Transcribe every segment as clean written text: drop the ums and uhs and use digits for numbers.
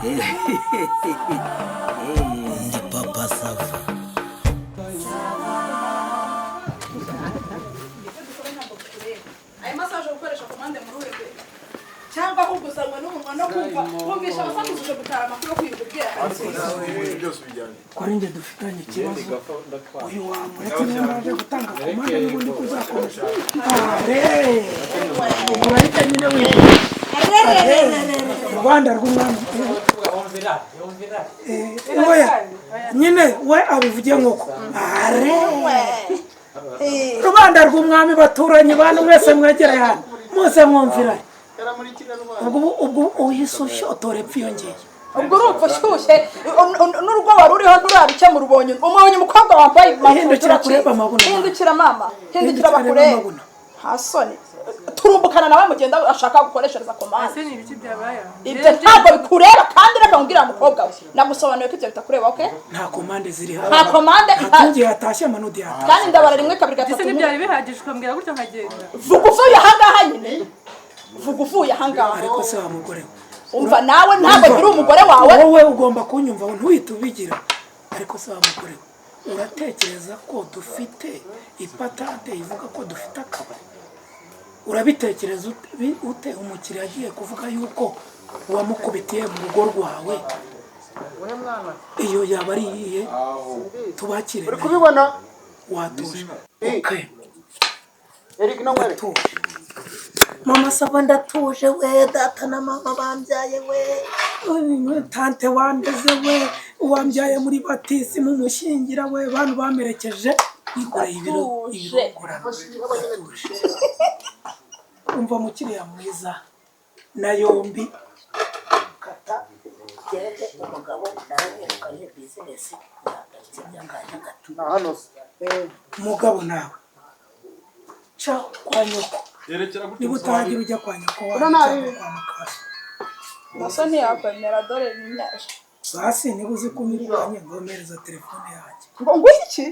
Ndi Papa Sava. Aya masaje gukoresha komande mu ruhe rwe cyangwa ahubwo usangwa n'umunwa no kumva kumvisha abasakuje gutara amakuru yo kwirubwira kuri njye dufitanye ikibazo uyu wamuretse niyo naje gutanga komande n'ubundi kuzakomeza urahita nyine wivuga Rwanda rw'umwami nyine we abivuge nk'uko Rwanda rw'umwami baturanye bantu mwese mwegere hano muse mwumvira ubwo uhise ushotora epfiyongeye ubwo urupfu shyushye n'urugo wari uriho nturabice mu rubonye umubonye umukobwa wambaye hindukira kureba amabuna hindukira mama hindukira bakureba hasoni turumbukana nawe mugenda ashaka gukoreshereza komande ase ni ibiki byabaye ibyo ntabwo bikureba kandi reka mbwira mukobwa we nagusobanuye ko ibyo bitakureba okay nta komande ziri hano nta komande ngiye hatashye amanudi yata kandi ndabara rimwe kabiri gatatu ese ntibyari bihagije ukambwira gutyo nkagenda vuga uvuye ahangaha nyine vuga uvuye ahangaha ariko se wa mugore umva nawe ntabwo uri umugore wawe wowe ugomba kunyumva ntuhite ubigira ariko se wa mugore uratekereza ko dufite ipatante ivuga ko dufite akabari urabitekereza ute umukiriya agiye kuvuga yuko wamukubitiye mu rugo rwawe iyo yaba ari iyihe tubakire uri kubibona watuje okay Eric Nongwere mama Sava ndatuje we data na mama bambyaye we tante wandeze we wambyaye muri batisi mu mushingira we bantu bamerekeje nikoreye ibirogora umva mukiriya mwiza na yombi Kata gende umugabo naramwirukanye business yagarutse byanganya gato. hano mugabo nawe cha kwa nyoko niba utagira ujya kwa nyoko wawe kwa mukasa naso ntiyakwemera dore n'inyaje basi niba uzi kumirwanya ngomereza telefone yanjye ngo iki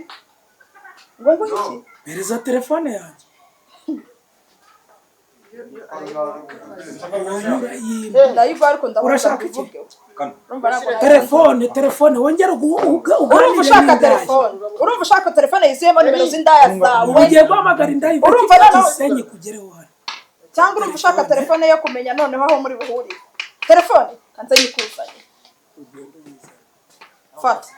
ngo iki mereza telefone yanjye ndayigwa ariko urashaka iki telefone telefone wongera urumva ushaka telefone urumva ushaka telefone yizuyemo nimero z'indaya zawe ugiye guhamagara indaya urumva isenye kugereho hano cyangwa urumva ushaka telefone yo kumenya noneho aho muri buhurire telefone kanze yikusanye fata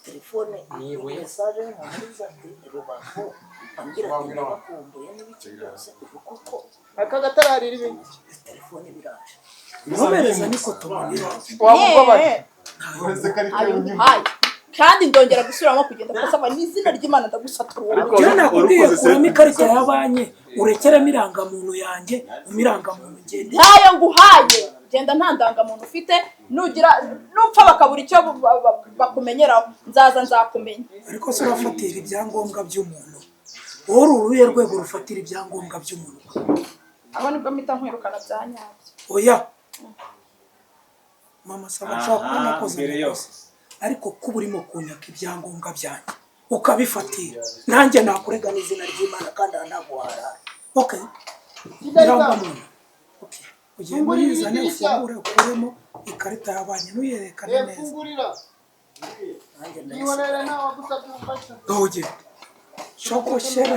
Telefone message nkuriza rubaho ambwira ati bakumbuye n'ibiki byose kuko akagatararira ibintu telefone biraje ngomereza niko tubonera wamubabaye hayi kandi ndongera gusubiramo kugenda kusaba n'izina ry'Imana ndagusatura cyo nakubwiye kuramo ikarita ya banki urekeremo irangamuntu yanjye umirangamuntu ngende ntayo nguhaye genda nta ndangamuntu ufite nugira nupfa bakabura icyo bakumenyeraho nzaza nzakumenya ariko se urafatira ibyangombwa by'umuntu wowe uruye rwego rufatira ibyangombwa by'umuntu aho nibwo mpita nkwirukana bya nyabyo oya mama Sava nshaka kuba nakoze amakosa ariko kuba urimo kunyaka ibyangombwa byanjye ukabifatira nanjye nakurega n'izina ry'Imana kandi anaguhara okay irangamuntu okay ugiye murizane ufungure ukuremo ikarita ya banki nuyerekane neza nanjye ndayibona nawe wagusabye ubufasha oje shoko shera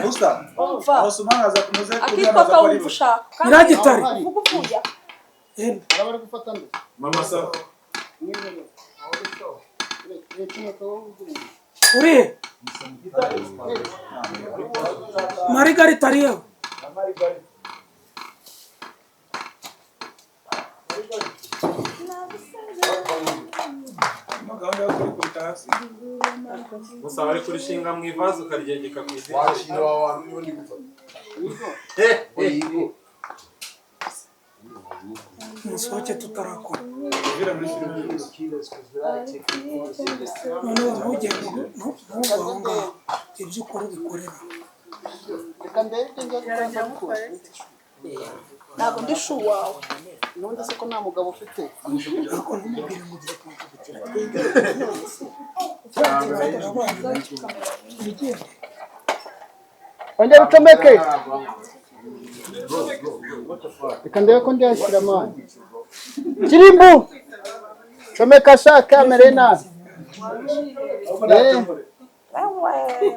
umva Osumana za kumuze akitwa ka wumva ushaka Nyiragitare uvuga uvuya arabari gufata ndo Mama Sava uri Margarita ariyo Maganda yo kuri hasi Musa bari kurishinga mu ivaze ukaryegeka ku izina washira wawe niho ndi gufata musohoke tutarakora uvira muri filime noneho ntugende ntuvaho ngaho ibyo ukora ubikorera reka mbere njya gukora ntabwo ndi shu wawe nundi se ko nta mugabo ufite ariko ntumubwire ngo ugiye kumvugukira ongera ucomeke reka ndebe ko ndiyashyira amazi kirimbu comeka sha kamera nabi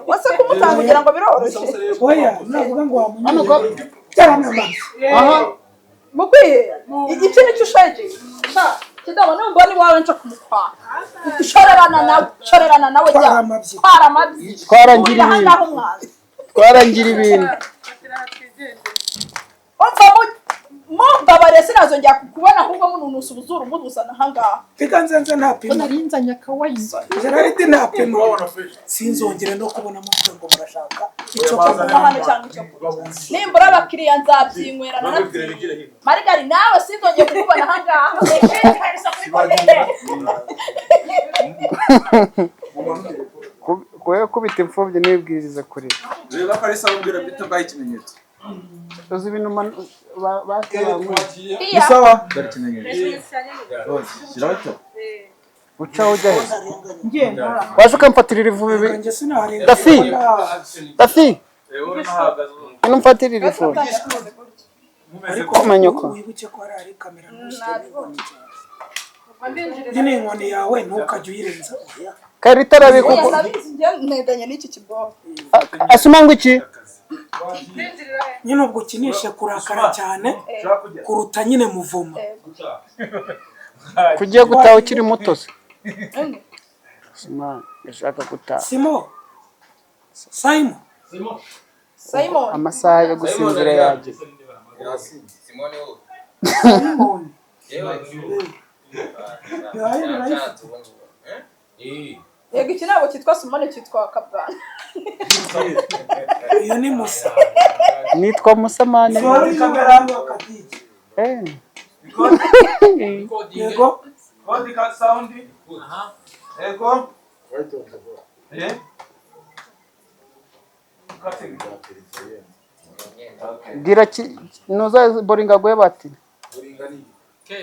wase kumutanga kugira ngo biroroshye oya navuga ngo wamunyura hano ko aha mukwiye iki ni cyo ushaje kidabo numva ni wawe nca kumukwa shorerana nawe jya kwaramabyi twarangira ibintu mubabare sinazongera kubona ahubwo mununusa ubuzuru mudusana ahangaha biganzenze nta pimo narinzanye akawayiza geraride nta pimo sinzongere no kubona amavuga ngo murashaka icyo kunywa hano cyangwa icyo kunywa nimbura abakiriya nzabyinywera marigari nawe sinzongeye kukubona ahangaha kuye kubita imfubyi nibwiriza kure reba ko ari sawa mbwira bita bayi ikimenyetso uzi ibintu bashyirahamwe ni sawa dore ikimenyetso ucaho ujya he waje ukamfatirira ivubi dafi ino mfatirira ivubi ariko umenya uko wibuke ko ari kamera nyine inkoni yawe ntukajye uyirenza karita arabikuko nedanye n'iki kiboho asoma ngo iki nyine ubwo ukinishe kurakara cyane kuruta nyine muvuma kugiye gutaha ukiri muto se gashaka gutaha Simon amasaha yo gusinzira yageze yego iki ntabwo cyitwa Simone cyitwa Kabwana iyo ni Musa nitwa Musamani yego kodi ka sound eko gira nuza boringa gwe bati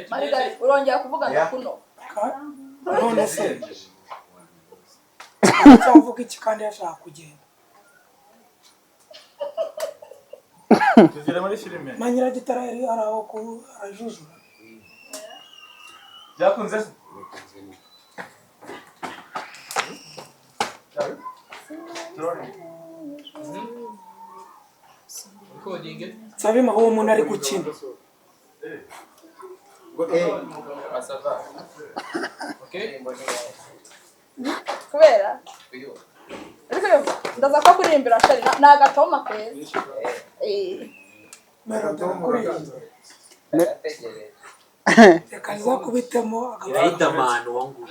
Marigari urongera kuvuga ndakuno none se uvuga iki kandi yashaka kugenda tuzire muri filime manyira gitara yari araho ko arajujura byakunze se sabima uwo muntu ari gukina kubera ariko ndaza ko kuririmbira shari ni agatoma keza reka nza kubitemo Riderman wangu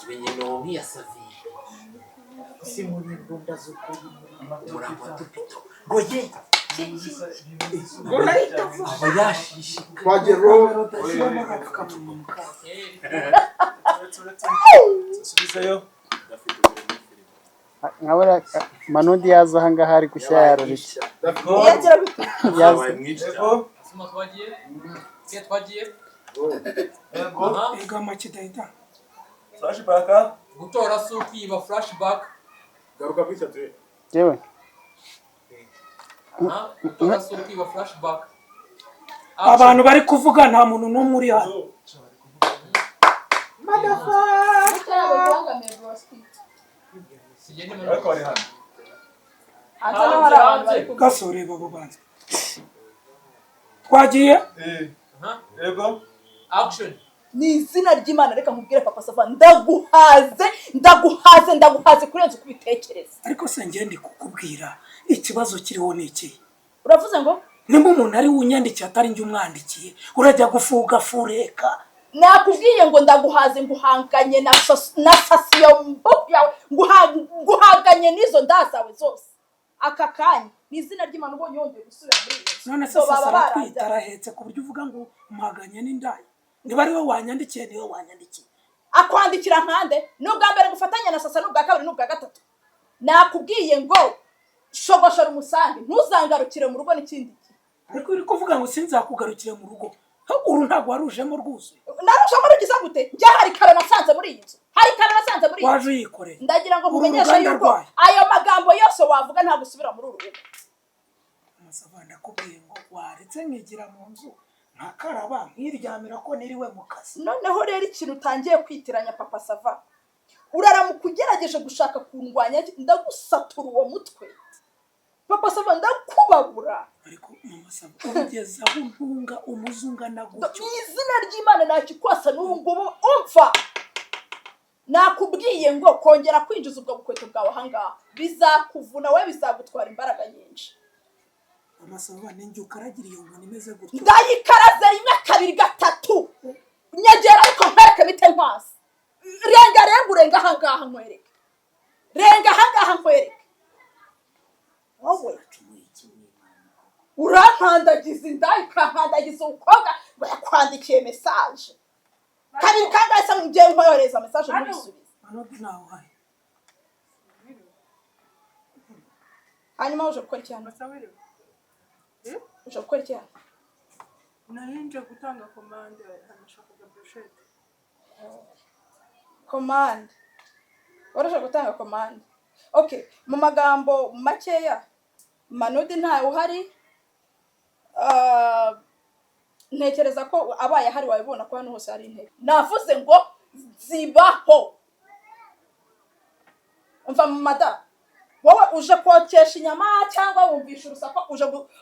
binyino nk'iyasavye simuni bunda zukuri umurambo tupito goye abayashishi twagero subizayo nkabura Manundi yaza ahangaha ari gushya yaruriki yagira bite yaza sima twagiye ega makidahita flashback gutora si ukwiba flashback garuka kwitatu yewe gutora si ukwiba flashback abantu bari kuvuga nta muntu n'umwe uri hano ariko bari hano gasore babo banza twagiye yego action ni izina ry'Imana reka nkubwire papa Safa ndaguhaze kurenza uko ubitekereza ariko se njye ndi kukubwira ikibazo kiriho ni iki uravuze ngo nimba umuntu ari unyandikiye atari njye umwandikiye urajya gufuga fureka nakubwiye ngo ndaguhaze nguhanganye na sasiyo yawe nguhanganye n'izo nda zawe zose aka kanya ni izina ry'Imana ubonye yongeye gusubira muri iyo none se sasa aratwita arahetse ku buryo uvuga ngo mpaganye n'indaya niba ari wowe wanyandikiye niwe wanyandikiye akwandikira nkande n'ubwa mbere gufatanya na sasa n'ubwa kabiri n'ubwa gatatu nakubwiye ngo shogoshora umusange ntuzangarukire mu rugo n'ikindi ariko uri kuvuga ngo sinzakugarukire mu rugo uru ntabwo warujemo rwuzuye narujemo rugize gute njya hari kare nasanze muri iyi nzu hari kare nasanze muri iyi waje nzu uyikoreye ndagira ngo Uru mumenyeshe ruganda yuko rwayo. ayo magambo yose wavuga nta gusubira muri uru rugo Masava ndakubwiye ngo waretse nkigira mu nzu nkakaraba nkiryamira ko niriwe mu kazi noneho rero ikintu utangiye kwitiranya papa Sava uraramuka ugerageje gushaka kundwanya ndagusatura uwo mutwe papa Sava ndakubabura ariko mama Sava ugeze aho ntunga umuzunga nagutyo izina ry'Imana nakikwasa n'ubu ngubu umva nakubwiye ngo kongera kwinjiza ubwo bukweto bwawe ahangaha bizakuvuna we bizagutwara imbaraga nyinshi mama Sava ninjye ukaragira iyo nkoni imeze gutyo ndayikaraze rimwe kabiri gatatu nyegera ariko nkwereke bite nkwasi renga urenga ahangaha nkwereke renga ahangaha nkwereke wowe urankandagiza inda ukankandagiza umukobwa ngo yakwandikiye mesaje kabiri kangahe se mugiye nkoyoreza mesaje mubisubize manodi nawe uhari hanyuma uje gukora iki hano uje gukora iki hano narinje gutanga komande hanashakaga brochette komande waruje gutanga komande okay mu magambo makeya manodi ntawe uhari ntekereza ko abaye hari wabibona ko hano hose hari intebe navuze ngo zibaho mva mu mada wowe uje kokesha inyama cyangwa wumvisha urusaku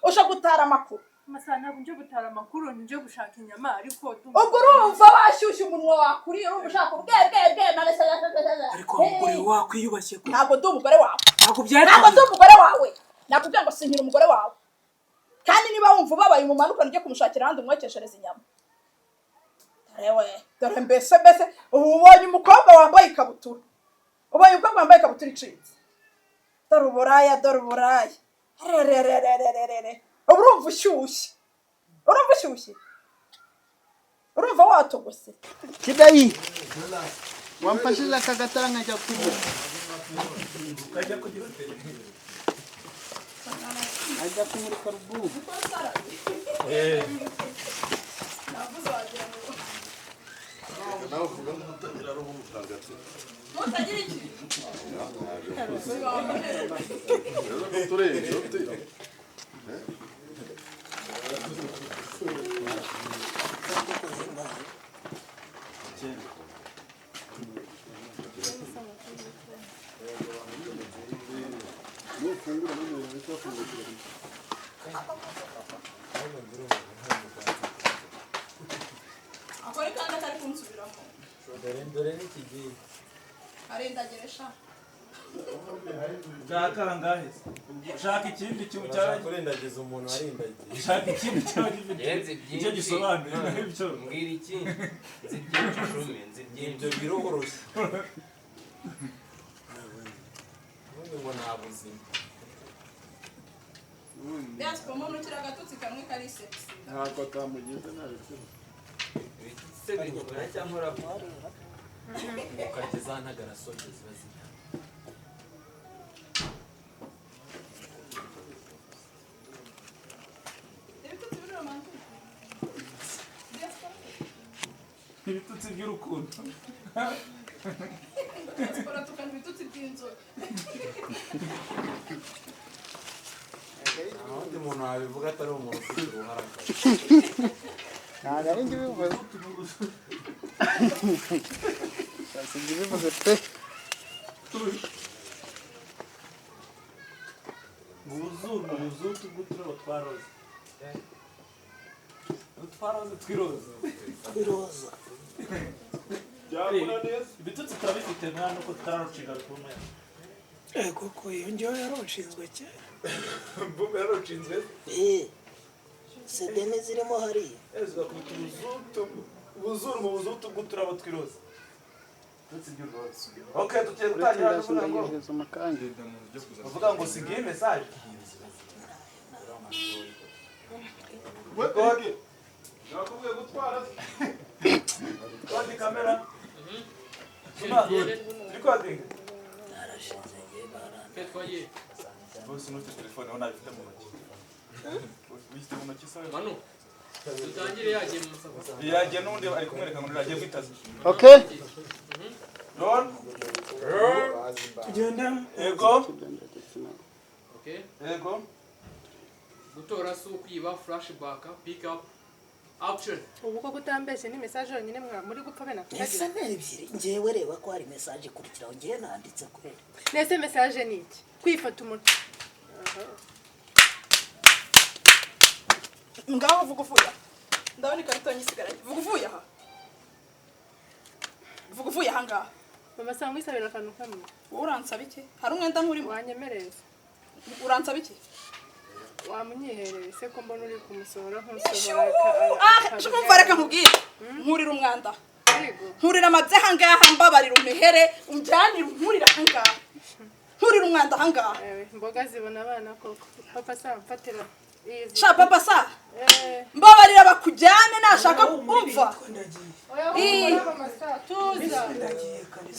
uje gutara amakuru Masa ntabwo nje gutara amakuru nje gushaka inyama ariko ubwo urumva washyushye umunwa wakuriye urumva ushaka ubwebwebwe ariko umugore wakwiyubashye ko ntabwo ndi umugore wawe ntabwo ntabwo ndi umugore wawe nakubwira ngo sinkira umugore wawe kandi niba wumva ubabaye umumanukane ujye kumushakira ahandi umwekeshereza inyama dore mbese ubonye umukobwa wambaye ikabutura ubonye umukobwa wambaye ikabutura icitse dore uburaya urumva ushyushye urumva watogose Kidayi wamfashije akagatara nkajya kugura ajya kumurika rubugu akore kandi atari kunsubiramo dore n'ikigiye arendageresha Shaka angahe? Shaka ikindi kintu cyane kurendagiza umuntu arindagiye. shaka ikindi kintu gifite Yenze byinshi. icyo gisobanuye n'ibyo. Mbwira iki? Nzi byinshi cumi, nzi byinshi. Ibyo biroroshye. Ubundi ngo nta buzima. Byatsi ko umuntu ukira agatutsi kamwe kari sexy ntabwo atamugize ntabwo Se bigora cyangwa raporo. Ukageza ntagara soje ziba zihari. Ibitutsi by'urukundo. Skora tukana ibitutsi by'inzoga Ahandi umuntu wabivuga atari umuntu ufite uruhara. ntabwo ari njye ubivuze si njye ubivuze pe Ubuzuru tuguturo twaroze. Twaroze twiroze. iroza Ibitutsi turabifite mwana uko tutararucinga rukomeye. ego ko iyo njyewe yaronshinzwe kera Mbuga yarucinzwe. sede zirimo hariya Ezwa ku ubuzuru mu buzuru tuguturo twiroze. Okay, tugiye gutangira kuvuga ngo ndagerageza amakanya uvuga ngo sigiye message. Wekodi. Nakubwiye gutwara. Kodi kamera. Recording. Ketwaye. Bose no telefone ona ifite mu ntoki. Wifite mu ntoki sawa. Manu. dutangire yagiye mu musaza yagiye n'undi ari kumwereka ngo niragiye kwitaza Okay. Roll. tugenda Ego. okay Ego. gutora si ukwiba flashback pick up action ubu ko kutambeshye ni message yonyine muri gupfa bena esa n'ebyiri njyewe reba ko hari message ikurikiraho njyewe nanditse kweli nese message ni iki kwifata umuntu ngaho vuga uvuye ndabona ikarita nyisigaranye vuga uvuye aha vuga uvuye aha ngaha mama sanga isabira akantu kamwe wowe uransaba iki hari umwenda nkurimo wanyemereza uransaba iki wamunyihereye se ko mbona uri kumusohora shumva reka nkubwire nkurira umwanda nkurira amabye aha ngaha mbabarira umuhere umjyanire nkurira aha ngaha nkurira umwanda aha ngaha imboga zibona abana koko papa sa mfatira sha papa sa mbabarira bakujyane nashaka kumva tuza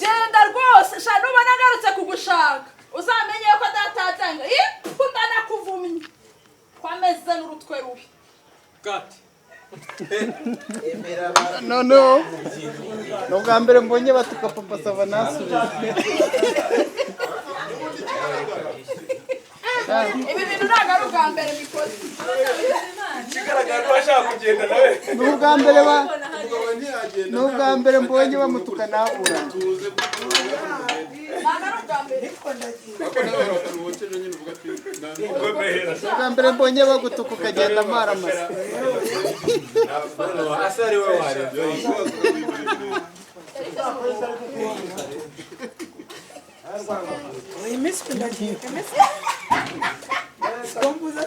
genda rwose sha nubona agarutse kugushaka uzamenye ko datatanga ipfunda nakuvumye kwameze n'urutwe rubi cut No. Ni ubwa mbere mbonye batuka papa sava nasubiza. ibi bintu ntabwo ari ubwa mbere bikoze Kigaragara ko ashaka kugenda nawe. Ni ubwa mbere ni ubwa mbere mbonye bamutuka nabura. ntabwo ari ubwa mbere Ubwa mbere mbonye bagutuka ukagenda amaramasa. asa ari we warebye iyi minsi ndagiye niko mvuze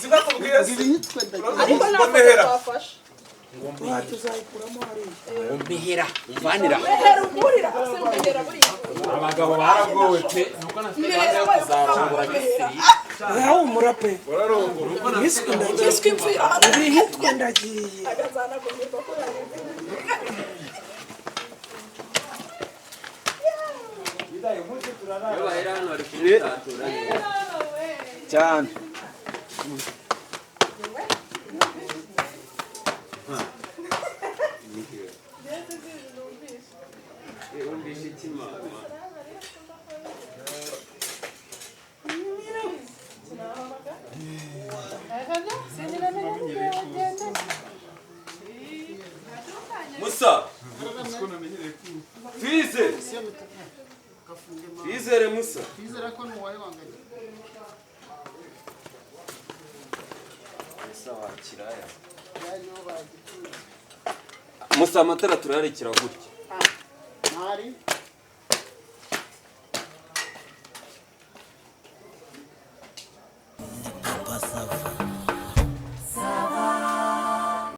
Zibakubwira Ibiyitwe ndagiye. ariko ntabwo twafashe tuzayikuramo hariya umbihira umvanira mehera umurira se mehera buriya abagabo baragowe pe nuko nafite gahunda yo kuzarongora gisiri urahumura pe iminsi ndagiye kiswe imvira ibihitwe ndagiye agazana gumirwa ko iyo bahera hano bari kumutatura cyane wumvishe iki mama Musa Twize Twizere Musa Twizera ko nuwaye wanganye. Musa wa kiraya Musa amatara turayarekera gutya Ntari.